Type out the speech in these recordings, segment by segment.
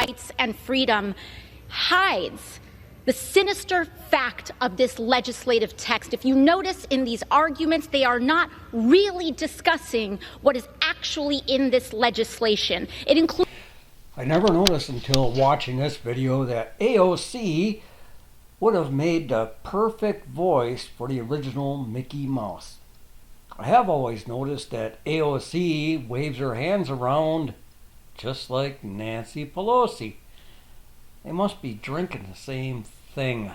rights and freedom hides the sinister fact of this legislative text. If you notice in these arguments, they are not really discussing what is actually in this legislation. It includes... I never noticed until watching this video that AOC would have made the perfect voice for the original Mickey Mouse. I have always noticed that AOC waves her hands around just like Nancy Pelosi. They must be drinking the same thing.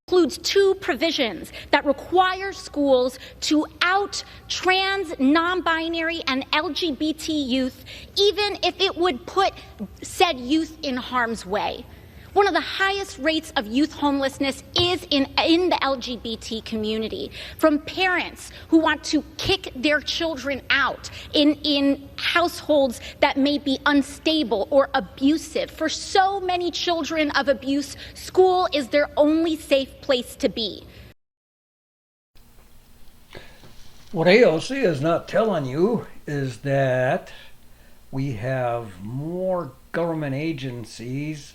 Includes two provisions that require schools to out trans, non-binary, and LGBT youth, even if it would put said youth in harm's way. One of the highest rates of youth homelessness is in the LGBT community, from parents who want to kick their children out in households that may be unstable or abusive. For so many children of abuse, school is their only safe place to be. What AOC is not telling you is that we have more government agencies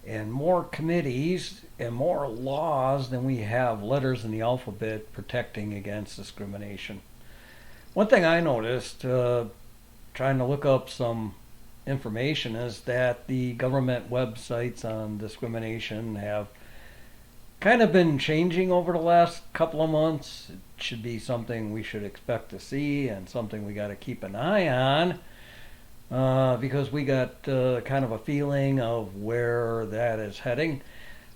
and more committees and more laws than we have letters in the alphabet protecting against discrimination. One thing I noticed trying to look up some information is that the government websites on discrimination have kind of been changing over the last couple of months. It should be something we should expect to see and something we got to keep an eye on. Because we got kind of a feeling of where that is heading.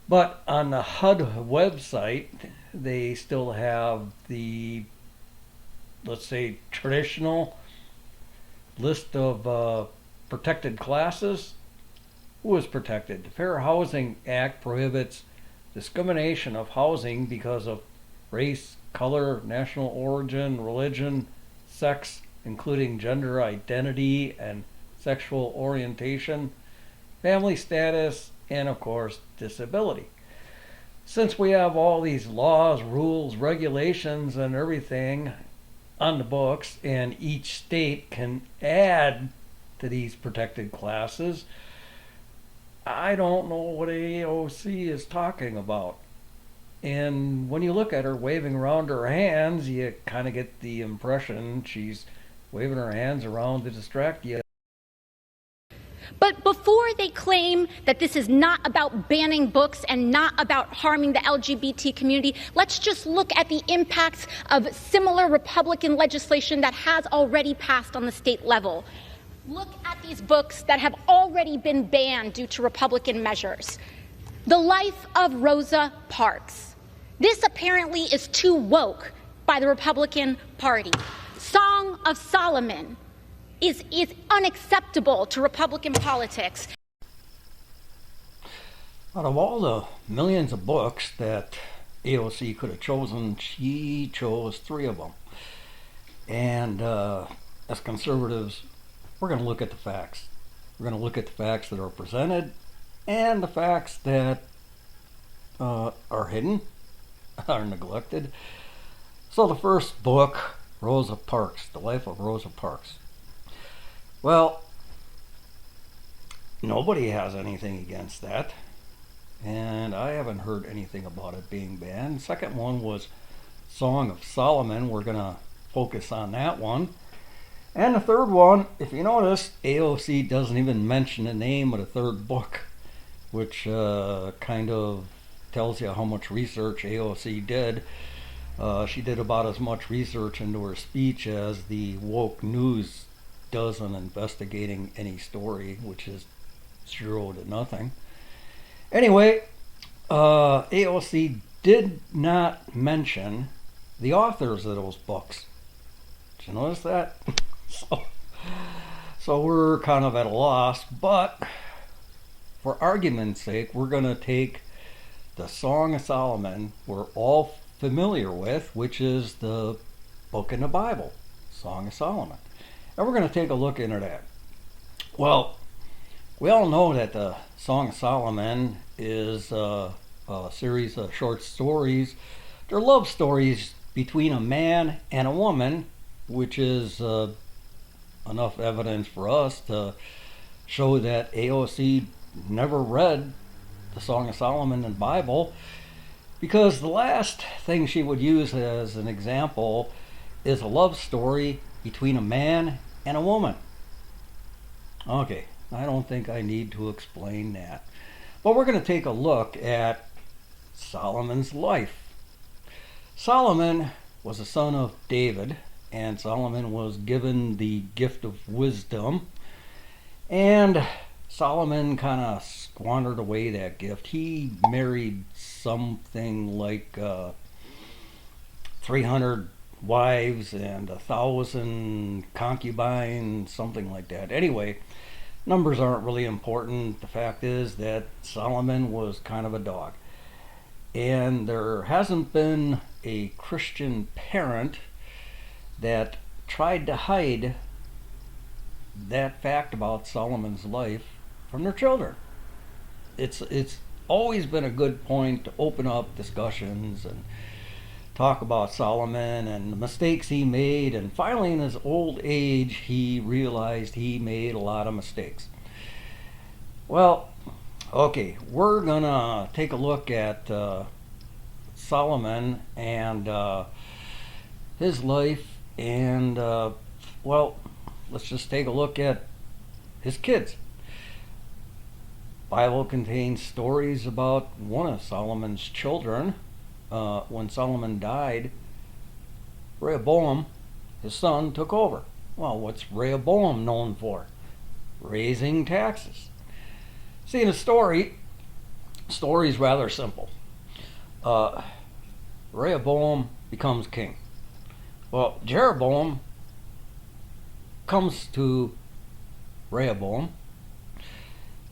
But on the HUD website, they still have the, let's say, traditional list of protected classes. Who is protected? The Fair Housing Act prohibits discrimination of housing because of race, color, national origin, religion, sex, including gender identity and sexual orientation, family status, and of course, disability. Since we have all these laws, rules, regulations, and everything on the books, and each state can add to these protected classes, I don't know what AOC is talking about. And when you look at her waving around her hands, you kind of get the impression she's waving her hands around to distract you. But before they claim that this is not about banning books and not about harming the LGBT community, let's just look at the impacts of similar Republican legislation that has already passed on the state level. Look at these books that have already been banned due to Republican measures. The Life of Rosa Parks. This apparently is too woke by the Republican Party. Song of Solomon is unacceptable to Republican politics. Out of all the millions of books that AOC could have chosen, she chose 3 of them. And as conservatives, we're going to look at the facts. We're going to look at the facts that are presented and the facts that are hidden, are neglected. So the first book, Rosa Parks, The Life of Rosa Parks. Well, nobody has anything against that, and I haven't heard anything about it being banned. Second one was Song of Solomon. We're going to focus on that one. And the third one, if you notice, AOC doesn't even mention the name of the third book, which kind of tells you how much research AOC did. She did about as much research into her speech as the woke news does on investigating any story, which is 0 to nothing. Anyway, AOC did not mention the authors of those books. Did you notice that? So we're kind of at a loss, but for argument's sake, we're going to take the Song of Solomon we're all familiar with, which is the book in the Bible, Song of Solomon. And we're going to take a look into that. Well, we all know that the Song of Solomon is a series of short stories. They're love stories between a man and a woman, which is enough evidence for us to show that AOC never read the Song of Solomon in the Bible, because the last thing she would use as an example is a love story between a man and a woman. Okay, I don't think I need to explain that. But we're going to take a look at Solomon's life. Solomon was a son of David, and Solomon was given the gift of wisdom. And Solomon kind of squandered away that gift. He married something like 300 wives and 1,000 concubines, something like that. Anyway, numbers aren't really important. The fact is that Solomon was kind of a dog. And there hasn't been a Christian parent that tried to hide that fact about Solomon's life from their children. It's always been a good point to open up discussions and talk about Solomon and the mistakes he made, and finally in his old age he realized he made a lot of mistakes. Well, okay, we're gonna take a look at Solomon and his life, and well, let's just take a look at his kids. Bible contains stories about one of Solomon's children. When Solomon died, Rehoboam, his son, took over. Well, what's Rehoboam known for? Raising taxes. See, in a story is rather simple. Rehoboam becomes king. Well, Jeroboam comes to Rehoboam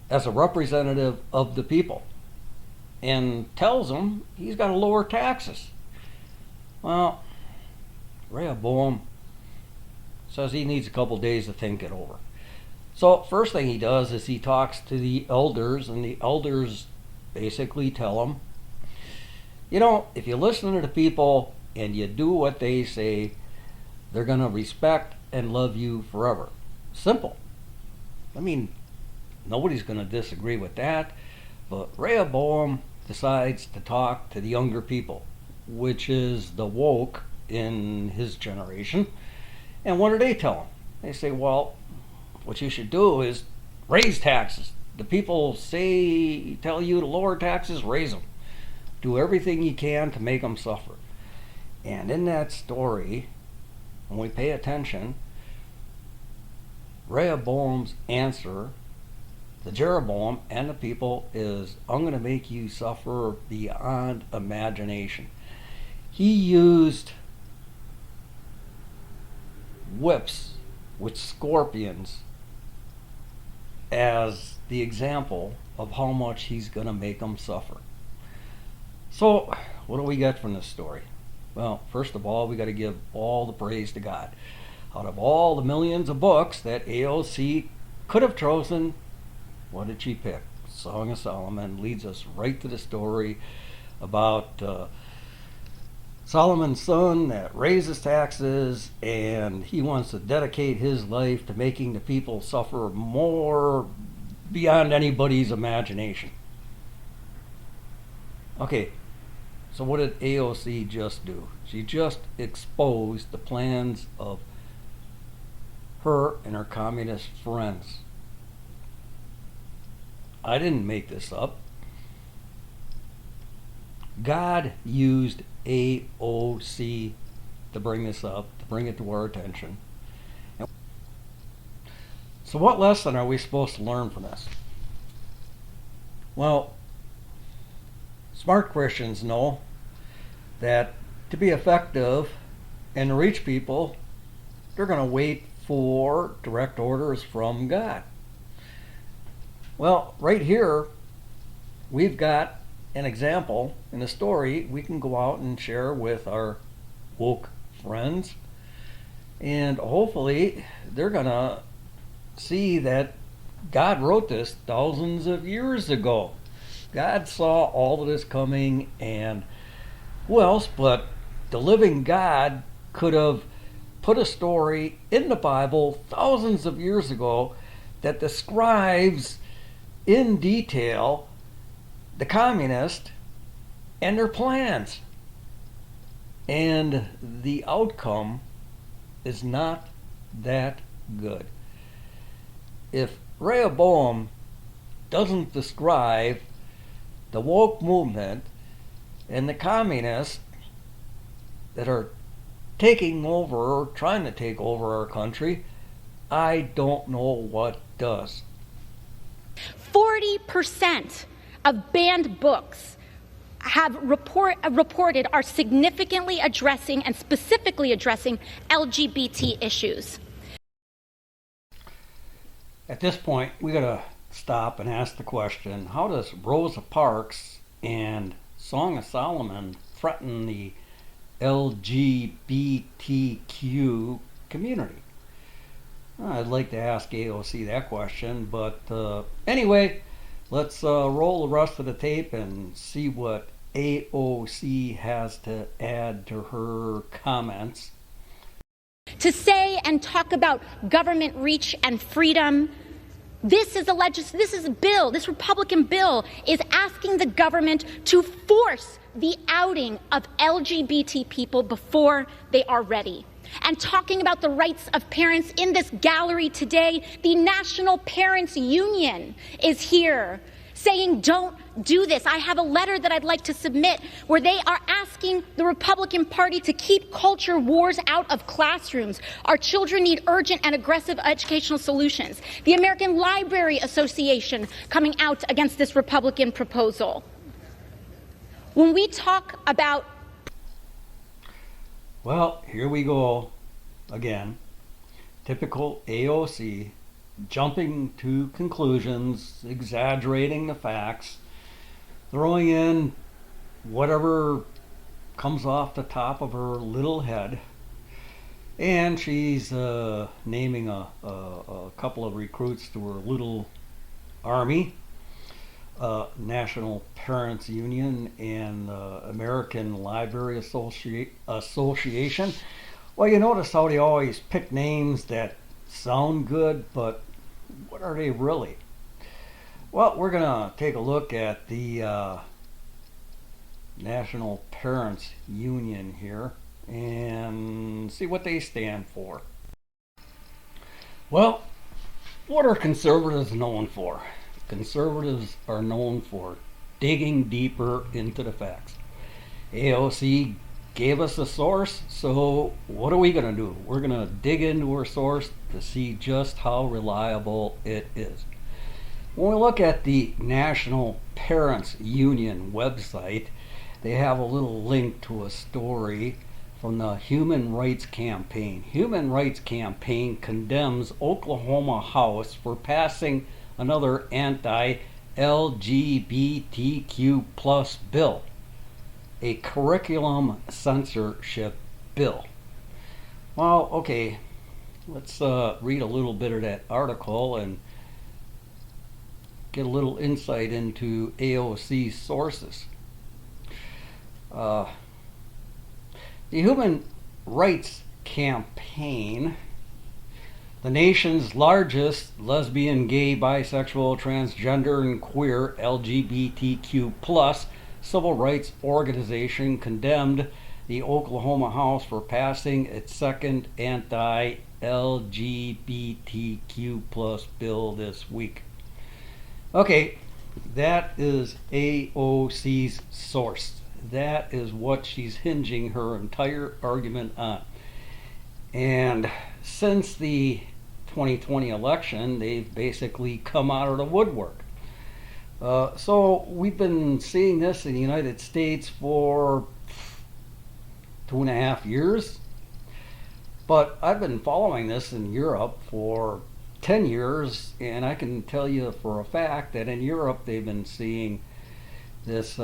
as a representative of the people and tells him he's got to lower taxes. Well, Rehoboam says he needs a couple days to think it over. So first thing he does is he talks to the elders, and the elders basically tell him, you know, if you listen to the people and you do what they say, they're going to respect and love you forever. Simple. I mean, nobody's going to disagree with that. But Rehoboam decides to talk to the younger people, which is the woke in his generation. And what do they tell him? They say, well, what you should do is raise taxes. The people tell you to lower taxes, raise them. Do everything you can to make them suffer. And in that story, when we pay attention, Rehoboam's answer to Jeroboam and the people is, I'm going to make you suffer beyond imagination. He used whips with scorpions as the example of how much he's going to make them suffer. So, what do we get from this story? Well, first of all, we got to give all the praise to God. Out of all the millions of books that AOC could have chosen, what did she pick? Song of Solomon leads us right to the story about Solomon's son that raises taxes, and he wants to dedicate his life to making the people suffer more beyond anybody's imagination. Okay, so what did AOC just do? She just exposed the plans of her and her communist friends. I didn't make this up. God used AOC to bring this up, to bring it to our attention. So what lesson are we supposed to learn from this? Well, smart Christians know that to be effective and to reach people, they're going to wait for direct orders from God. Well, right here, we've got an example in a story we can go out and share with our woke friends. And hopefully, they're going to see that God wrote this thousands of years ago. God saw all of this coming, and who else but the living God could have put a story in the Bible thousands of years ago that describes in detail the communists and their plans. And the outcome is not that good. If Rehoboam doesn't describe the woke movement and the communists that are taking over or trying to take over our country, I don't know what does. 40% of banned books have reported are significantly addressing and specifically addressing LGBT issues. At this point, we gotta stop and ask the question, how does Rosa Parks and Song of Solomon threaten the LGBTQ community? I'd like to ask AOC that question, but anyway, let's roll the rest of the tape and see what AOC has to add to her comments. To say and talk about government reach and freedom, this Republican bill is asking the government to force the outing of LGBT people before they are ready. And talking about the rights of parents in this gallery today, the National Parents Union is here saying, don't do this. I have a letter that I'd like to submit where they are asking the Republican Party to keep culture wars out of classrooms. Our children need urgent and aggressive educational solutions. The American Library Association coming out against this Republican proposal. When we talk about... Well, here we go again. Typical AOC, jumping to conclusions, exaggerating the facts, throwing in whatever comes off the top of her little head. And she's naming a couple of recruits to her little army. National Parents Union and American Library Association. Well, you notice how they always pick names that sound good, but what are they really? Well, we're going to take a look at the National Parents Union here and see what they stand for. Well, what are conservatives known for? Conservatives are known for digging deeper into the facts. AOC gave us a source, so what are we going to do? We're going to dig into our source to see just how reliable it is. When we look at the National Parents Union website, they have a little link to a story from the Human Rights Campaign. Human Rights Campaign condemns Oklahoma House for passing another anti-LGBTQ plus bill, a curriculum censorship bill. Well, okay, let's read a little bit of that article and get a little insight into AOC's sources. The Human Rights Campaign, the nation's largest lesbian, gay, bisexual, transgender, and queer LGBTQ plus civil rights organization, condemned the Oklahoma House for passing its second anti-LGBTQ plus bill this week. Okay, that is AOC's source. That is what she's hinging her entire argument on. And since the 2020 election, they've basically come out of the woodwork. So we've been seeing this in the United States for 2.5 years. But I've been following this in Europe for 10 years, and I can tell you for a fact that in Europe they've been seeing this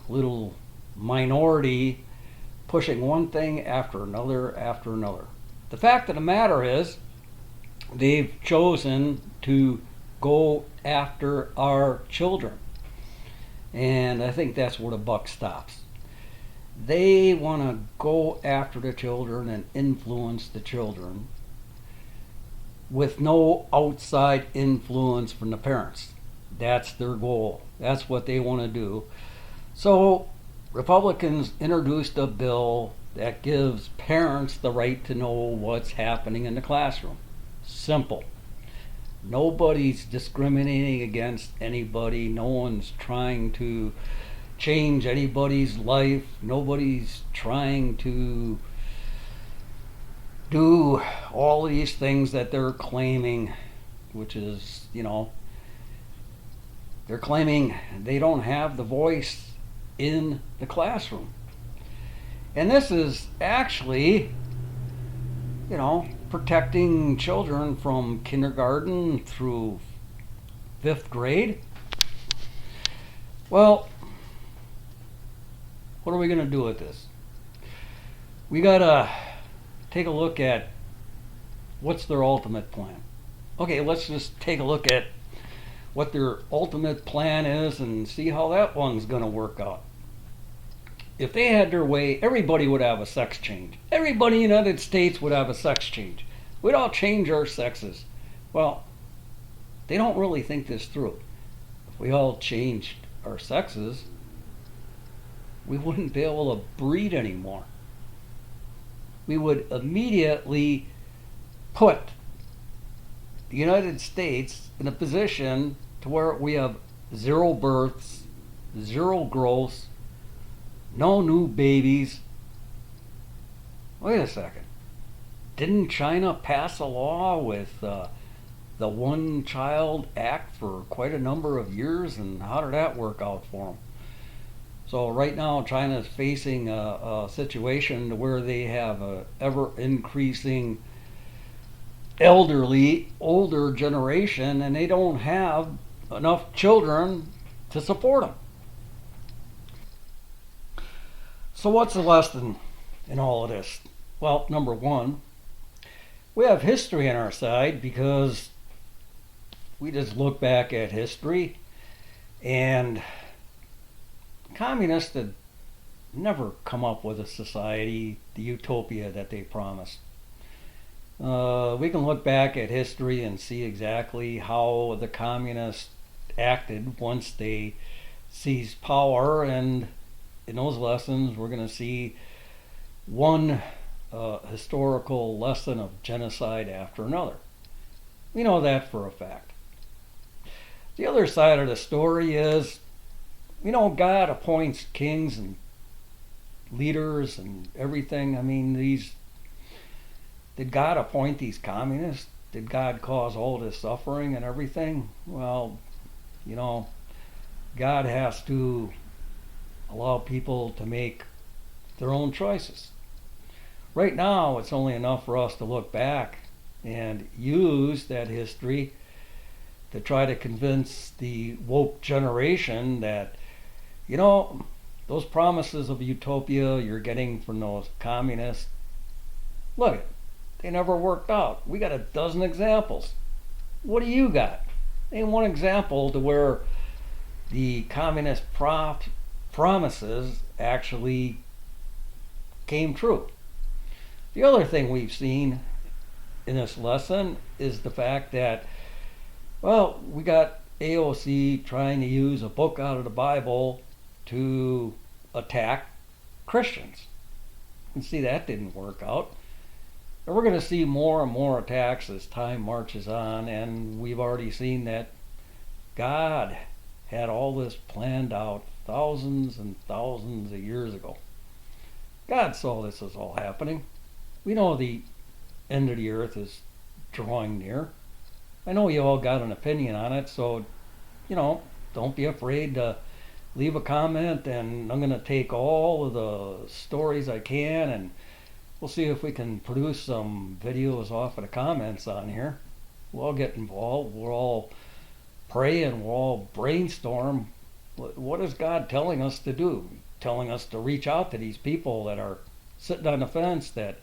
little minority pushing one thing after another after another. The fact of the matter is, they've chosen to go after our children. And I think that's where the buck stops. They want to go after the children and influence the children with no outside influence from the parents. That's their goal. That's what they want to do. So Republicans introduced a bill that gives parents the right to know what's happening in the classroom. Simple. Nobody's discriminating against anybody. No one's trying to change anybody's life. Nobody's trying to do all these things that they're claiming, which is, they're claiming they don't have the voice in the classroom. And this is actually, protecting children from kindergarten through 5th grade. Well, what are we going to do with this? We got to take a look at what's their ultimate plan. Okay, let's just take a look at what their ultimate plan is and see how that one's going to work out. If they had their way, everybody would have a sex change. Everybody in the United States would have a sex change. We'd all change our sexes. Well, they don't really think this through. If we all changed our sexes, we wouldn't be able to breed anymore. We would immediately put the United States in a position to where we have 0 births, 0 growths, no new babies. Wait a second. Didn't China pass a law with the One Child Act for quite a number of years? And how did that work out for them? So right now China is facing a situation where they have a ever increasing older generation, and they don't have enough children to support them. So what's the lesson in all of this? Well, number one, we have history on our side because we just look back at history, and communists had never come up with a society, the utopia that they promised. We can look back at history and see exactly how the communists acted once they seized power, and in those lessons we're going to see one historical lesson of genocide after another. We know that for a fact. The other side of the story is, God appoints kings and leaders and everything. I mean, did God appoint these communists? Did God cause all this suffering and everything? Well, God has to allow people to make their own choices. Right now, it's only enough for us to look back and use that history to try to convince the woke generation that, those promises of utopia you're getting from those communists, look, they never worked out. We got a dozen examples. What do you got? Name one example to where the communist promises actually came true. The other thing we've seen in this lesson is the fact that, we got AOC trying to use a book out of the Bible to attack Christians. And see, that didn't work out. And we're going to see more and more attacks as time marches on, and we've already seen that God had all this planned out thousands and thousands of years ago. God saw this was all happening. We know the end of the earth is drawing near. I know you all got an opinion on it, so, don't be afraid to leave a comment, and I'm going to take all of the stories I can, and we'll see if we can produce some videos off of the comments on here. We'll all get involved. We'll all pray and we'll all brainstorm. What is God telling us to do? Telling us to reach out to these people that are sitting on the fence, that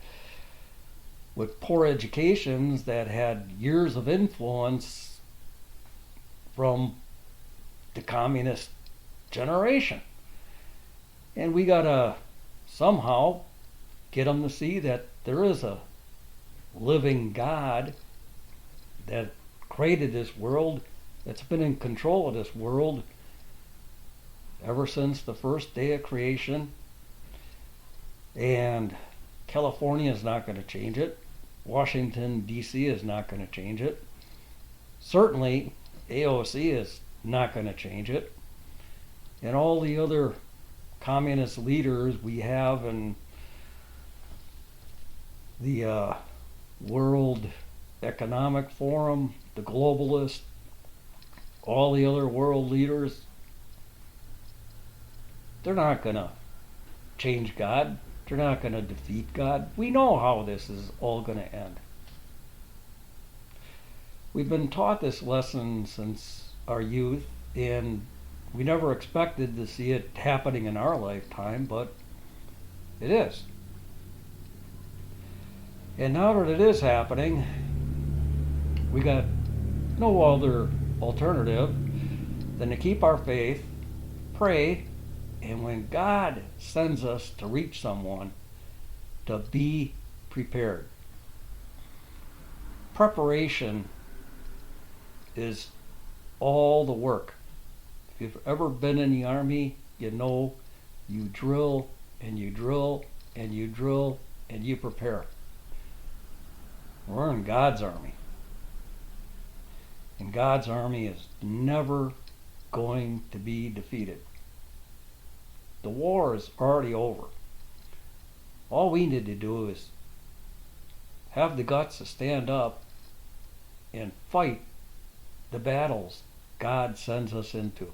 with poor educations, that had years of influence from the communist generation. And we gotta somehow get them to see that there is a living God that created this world that's been in control of this world ever since the first day of creation. And California is not going to change it. Washington, D.C. is not going to change it. Certainly, AOC is not going to change it. And all the other communist leaders we have in the World Economic Forum, the globalists, all the other world leaders, they're not going to change God. They're not going to defeat God. We know how this is all going to end. We've been taught this lesson since our youth, and we never expected to see it happening in our lifetime, but it is. And now that it is happening, we got no other alternative than to keep our faith, pray, and when God sends us to reach someone, to be prepared. Preparation is all the work. If you've ever been in the army, you know you drill and you drill and you drill and you prepare. We're in God's army. And God's army is never going to be defeated. The war is already over. All we need to do is have the guts to stand up and fight the battles God sends us into.